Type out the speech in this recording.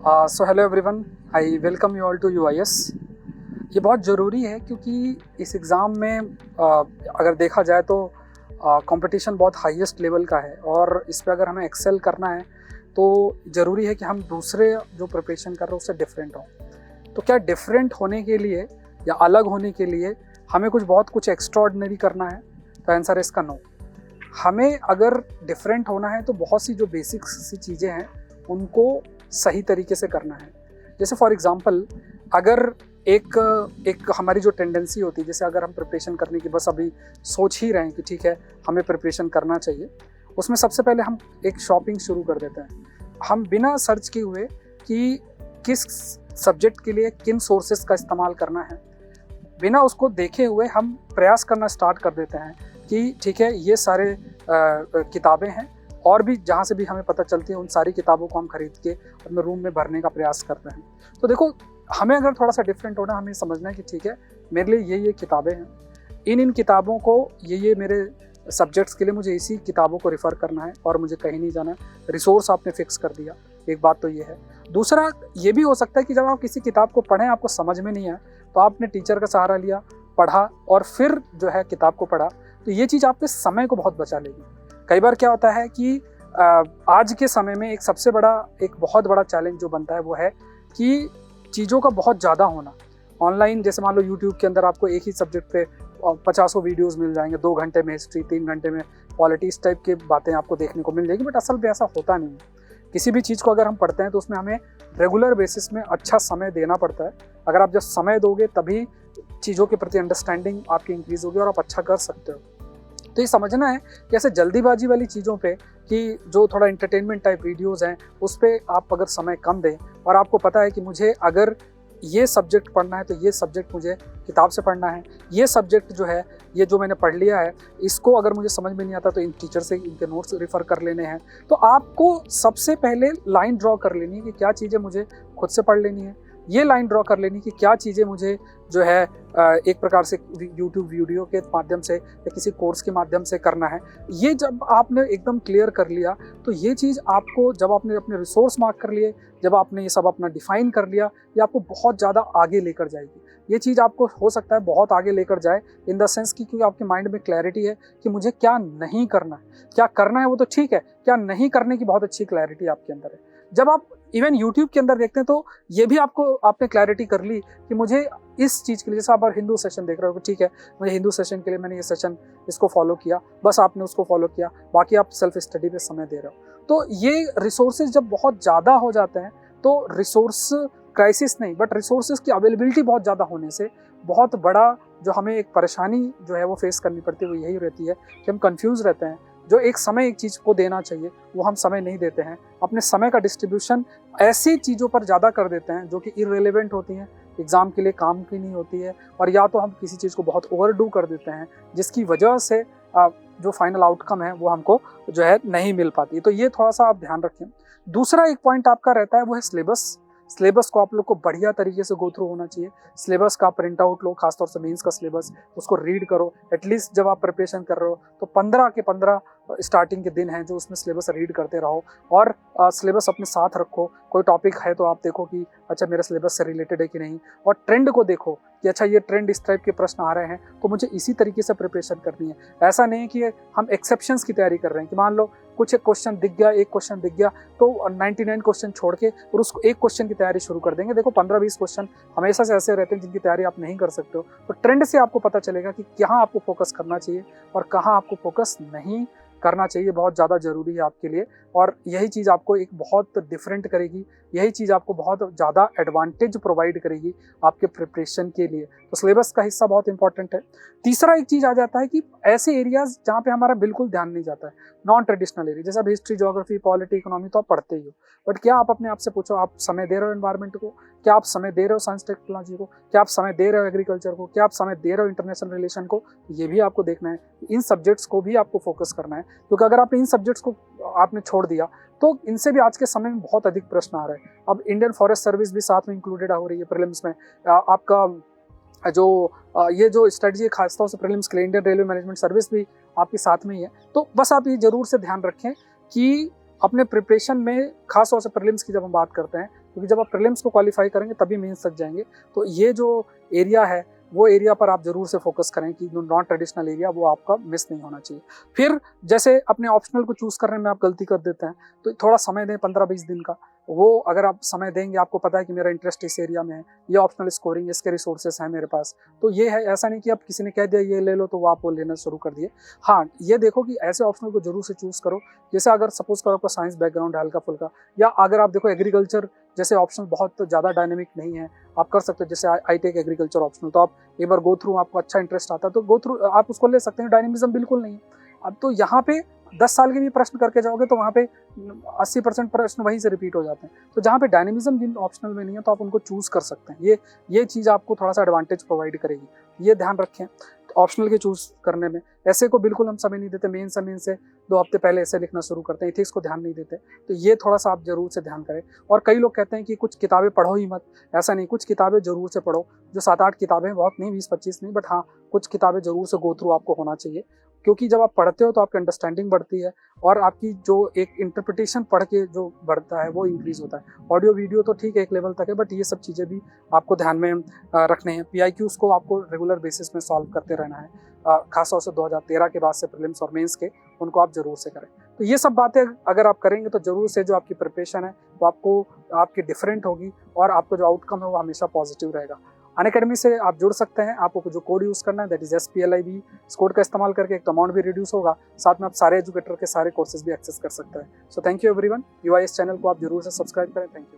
So hello everyone, I welcome you all to UIS. ये बहुत ज़रूरी है क्योंकि इस एग्ज़ाम में अगर देखा जाए तो कंपटीशन बहुत हाईएस्ट लेवल का है और इस पे अगर हमें एक्सेल करना है तो ज़रूरी है कि हम दूसरे जो प्रिपरेशन कर रहे हैं उससे डिफरेंट हों। तो क्या डिफरेंट होने के लिए या अलग होने के लिए हमें कुछ एक्स्ट्राऑर्डिनरी करना है? तो आंसर है इसका नो। हमें अगर डिफरेंट होना है तो बहुत सी जो बेसिक सी चीज़ें हैं उनको सही तरीके से करना है। जैसे फॉर एग्जांपल अगर एक हमारी जो टेंडेंसी होती है, जैसे अगर हम प्रिपरेशन करने की बस अभी सोच ही रहे हैं कि ठीक है हमें प्रिपरेशन करना चाहिए, उसमें सबसे पहले हम एक शॉपिंग शुरू कर देते हैं। हम बिना सर्च किए हुए कि किस सब्जेक्ट के लिए किन सोर्सेज का इस्तेमाल करना है, बिना उसको देखे हुए हम प्रयास करना स्टार्ट कर देते हैं कि ठीक है ये सारे किताबें हैं और भी जहाँ से भी हमें पता चलती है उन सारी किताबों को हम खरीद के अपने रूम में भरने का प्रयास करते हैं। तो देखो, हमें अगर थोड़ा सा डिफरेंट होना, हमें समझना है कि ठीक है मेरे लिए ये किताबें हैं, इन किताबों को ये मेरे सब्जेक्ट्स के लिए मुझे इसी किताबों को रेफ़र करना है और मुझे कहीं नहीं जाना है। रिसोर्स आपने फिक्स कर दिया, एक बात तो ये है। दूसरा ये भी हो सकता है कि जब आप किसी किताब को पढ़ें आपको समझ में नहीं आए तो आपने टीचर का सहारा लिया, पढ़ा और फिर जो है किताब को पढ़ा, तो ये चीज़ आपके समय को बहुत बचा लेगी। कई बार क्या होता है कि आज के समय में एक बहुत बड़ा चैलेंज जो बनता है वो है कि चीज़ों का बहुत ज़्यादा होना। ऑनलाइन जैसे मान लो यूट्यूब के अंदर आपको एक ही सब्जेक्ट पे 50 वीडियोस मिल जाएंगे, 2 घंटे में हिस्ट्री, 3 घंटे में पॉलिटी, इस टाइप की बातें आपको देखने को मिल जाएगी। बट असल में ऐसा होता नहीं है। किसी भी चीज़ को अगर हम पढ़ते हैं तो उसमें हमें रेगुलर बेसिस में अच्छा समय देना पड़ता है। अगर आप जब समय दोगे तभी चीज़ों के प्रति अंडरस्टैंडिंग आपकी इंक्रीज होगी और आप अच्छा कर सकते हो। तो ये समझना है कि ऐसे जल्दीबाजी वाली चीज़ों पे, कि जो थोड़ा एंटरटेनमेंट टाइप वीडियोस हैं उस पर आप अगर समय कम दें और आपको पता है कि मुझे अगर ये सब्जेक्ट पढ़ना है तो ये सब्जेक्ट मुझे किताब से पढ़ना है, ये सब्जेक्ट जो है ये जो मैंने पढ़ लिया है इसको अगर मुझे समझ में नहीं आता तो इन टीचर से इनके नोट्स रेफ़र कर लेने हैं। तो आपको सबसे पहले लाइन ड्रॉ कर लेनी है कि क्या चीज़ें मुझे खुद से पढ़ लेनी है, ये लाइन ड्रॉ कर लेनी कि क्या चीज़ें मुझे जो है एक प्रकार से यूट्यूब वीडियो के माध्यम से या किसी कोर्स के माध्यम से करना है। ये जब आपने एकदम क्लियर कर लिया तो ये चीज़ आपको, जब आपने अपने रिसोर्स मार्क कर लिए, जब आपने ये सब अपना डिफाइन कर लिया, ये आपको बहुत ज़्यादा आगे लेकर जाएगी। ये चीज़ आपको हो सकता है बहुत आगे लेकर जाए इन द सेंस कि क्योंकि आपके माइंड में क्लैरिटी है कि मुझे क्या नहीं करना है। क्या करना है वो तो ठीक है, क्या नहीं करने की बहुत अच्छी क्लैरिटी आपके अंदर है। जब आप इवन यूट्यूब के अंदर देखते हैं तो ये भी आपने क्लैरिटी कर ली कि मुझे इस चीज़ के लिए, जैसे आप हिंदू सेशन देख रहे हो, ठीक है मुझे हिंदू सेशन के लिए मैंने ये सेशन इसको फॉलो किया, बस आपने उसको फॉलो किया, बाकी आप सेल्फ स्टडी पे समय दे रहे हो। तो ये रिसोर्सेज जब बहुत ज़्यादा हो जाते हैं तो रिसोर्स क्राइसिस नहीं बट रिसोर्सेज की अवेलेबिलिटी बहुत ज़्यादा होने से बहुत बड़ा जो हमें एक परेशानी जो है वो फेस करनी पड़ती है वो यही रहती है कि हम कंफ्यूज रहते हैं। जो एक समय एक चीज़ को देना चाहिए वो हम समय नहीं देते हैं। अपने समय का डिस्ट्रीब्यूशन ऐसी चीज़ों पर ज़्यादा कर देते हैं जो कि इररिलेवेंट होती हैं, एग्ज़ाम के लिए काम की नहीं होती है, और या तो हम किसी चीज़ को बहुत ओवरडू कर देते हैं जिसकी वजह से जो फाइनल आउटकम है वो हमको जो है नहीं मिल पाती। तो ये थोड़ा सा आप ध्यान रखें। दूसरा एक पॉइंट आपका रहता है वो है सिलेबस। सिलेबस को आप लोग को बढ़िया तरीके से गो थ्रू होना चाहिए। सिलेबस का प्रिंट आउट लो, खासतौर से मेंस का सिलेबस, उसको रीड करो। एटलीस्ट जब आप प्रिपरेशन कर रहे हो तो 15 के 15 स्टार्टिंग के दिन हैं जो उसमें सिलेबस रीड करते रहो और सिलेबस अपने साथ रखो। कोई टॉपिक है तो आप देखो कि अच्छा मेरा सिलेबस से रिलेटेड है कि नहीं, और ट्रेंड को देखो कि अच्छा ये ट्रेंड इस टाइप के प्रश्न आ रहे हैं तो मुझे इसी तरीके से प्रिपरेशन करनी है। ऐसा नहीं कि हम एक्सेप्शंस की तैयारी कर रहे हैं कि मान लो कुछ एक क्वेश्चन दिख गया तो 99 क्वेश्चन छोड़ के और उसको एक क्वेश्चन की तैयारी शुरू कर देंगे। देखो 15-20 क्वेश्चन हमेशा से ऐसे रहते हैं जिनकी तैयारी आप नहीं कर सकते हो। तो ट्रेंड से आपको पता चलेगा कि कहाँ आपको फोकस करना चाहिए और कहाँ आपको फोकस नहीं करना चाहिए। बहुत ज़्यादा ज़रूरी है आपके लिए और यही चीज़ आपको एक बहुत डिफरेंट करेगी, यही चीज़ आपको बहुत ज़्यादा एडवांटेज प्रोवाइड करेगी आपके प्रिपरेशन के लिए। तो सिलेबस का हिस्सा बहुत इंपॉर्टेंट है। तीसरा एक चीज़ आ जाता है कि ऐसे एरियाज जहाँ पे हमारा बिल्कुल ध्यान नहीं जाता है, नॉन ट्रेडिशनल एरिया, जैसे अब हिस्ट्री, ज्योग्राफी, पॉलिटी, इकोनॉमी तो आप पढ़ते ही हो, बट क्या आप अपने आप से पूछो आप समय दे रहे हो एनवायरनमेंट को, क्या आप समय दे रहे हो साइंस टेक्नोलॉजी को, क्या आप समय दे रहे हो एग्रीकल्चर को, क्या आप समय दे रहे हो इंटरनेशनल रिलेशन को? ये भी आपको देखना है। इन सब्जेक्ट्स को भी आपको फोकस करना है, क्योंकि अगर आपने इन सब्जेक्ट्स को आपने छोड़ दिया तो इनसे भी आज के समय में बहुत अधिक प्रश्न आ रहे हैं। अब इंडियन फॉरेस्ट सर्विस भी साथ में इंक्लूडेड हो रही है प्रीलिम्स में। आपका जो ये जो स्ट्रेटजी है खासतौर से प्रीलिम्स के लिए, इंडियन रेलवे मैनेजमेंट सर्विस भी आपके साथ में ही है। तो बस आप ये जरूर से ध्यान रखें कि अपने प्रिपरेशन में खासतौर से प्रीलिम्स की जब हम बात करते हैं क्योंकि जब आप प्रीलिम्स को क्वालिफाई करेंगे तभी मेंस तक जाएंगे। तो ये जो एरिया है वो एरिया पर आप जरूर से फोकस करें कि जो नॉन ट्रेडिशनल एरिया वो आपका मिस नहीं होना चाहिए। फिर जैसे अपने ऑप्शनल को चूज करने में आप गलती कर देते हैं तो थोड़ा समय दें 15-20 दिन का। वो अगर आप समय देंगे, आपको पता है कि मेरा इंटरेस्ट इस एरिया में है, ये ऑप्शनल स्कोरिंग, इसके रिसोर्सेस हैं मेरे पास, तो ये है। ऐसा नहीं कि आप किसी ने कह दिया ये ले लो तो वो आप वो लेना शुरू कर दिए। हाँ, ये देखो कि ऐसे ऑप्शनल को जरूर से चूज करो। जैसे अगर सपोज करो आपका साइंस बैकग्राउंड है हल्का फुल्का, या अगर आप देखो एग्रीकल्चर जैसे ऑप्शन बहुत ज़्यादा डायनेमिक नहीं है, आप कर सकते हो। जैसे आई टेक एग्रीकल्चर ऑप्शनल, तो आप एक बार गो थ्रू, आपको अच्छा इंटरेस्ट आता है तो गो थ्रू आप उसको ले सकते हैं। डायनेमिज्म बिल्कुल नहीं है। अब तो यहाँ पे 10 साल के भी प्रश्न करके जाओगे तो वहाँ पे 80% प्रश्न वहीं से रिपीट हो जाते हैं। तो जहाँ पे डायनेमिज्म जिन ऑप्शनल में नहीं है तो आप उनको चूज कर सकते हैं। ये चीज़ आपको थोड़ा सा एडवांटेज प्रोवाइड करेगी, ये ध्यान रखें ऑप्शनल के चूज करने में। ऐसे को बिल्कुल हम समय नहीं देते, मेन से 2 हफ्ते पहले ऐसे लिखना शुरू करते हैं, इथिक्स को ध्यान नहीं देते। तो ये थोड़ा सा आप जरूर से ध्यान करें। और कई लोग कहते हैं कि कुछ किताबें पढ़ो ही मत, ऐसा नहीं, कुछ किताबें जरूर से पढ़ो। जो 7-8 किताबें, बहुत नहीं, 20-25 नहीं, बट हाँ कुछ किताबें जरूर से गो थ्रू आपको होना चाहिए। क्योंकि जब आप पढ़ते हो तो आपकी अंडरस्टैंडिंग बढ़ती है और आपकी जो एक इंटरप्रिटेशन पढ़ के जो बढ़ता है वो इंक्रीज होता है। ऑडियो वीडियो तो ठीक है एक लेवल तक है, बट ये सब चीज़ें भी आपको ध्यान में रखने हैं। PIQs को आपको रेगुलर बेसिस में सॉल्व करते रहना है, खासतौर से 2013 के बाद से प्रीलिम्स और मेंस के, उनको आप जरूर से करें। तो ये सब बातें अगर आप करेंगे तो जरूर से जो आपकी प्रिपरेशन है वो आपको आपकी डिफरेंट होगी और आपका जो आउटकम है वो हमेशा पॉजिटिव रहेगा। अनअकैडमी से आप जुड़ सकते हैं। आपको जो कोड यूज़ करना है दैट इज SPLIB। इस कोड का इस्तेमाल करके एक तो अमाउंट भी रिड्यूस होगा, साथ में आप सारे एजुकेटर के सारे कोर्सेज भी एक्सेस कर सकते हैं। So thank you everyone. UIS channel को आप जरूर से सब्सक्राइब करें। Thank you.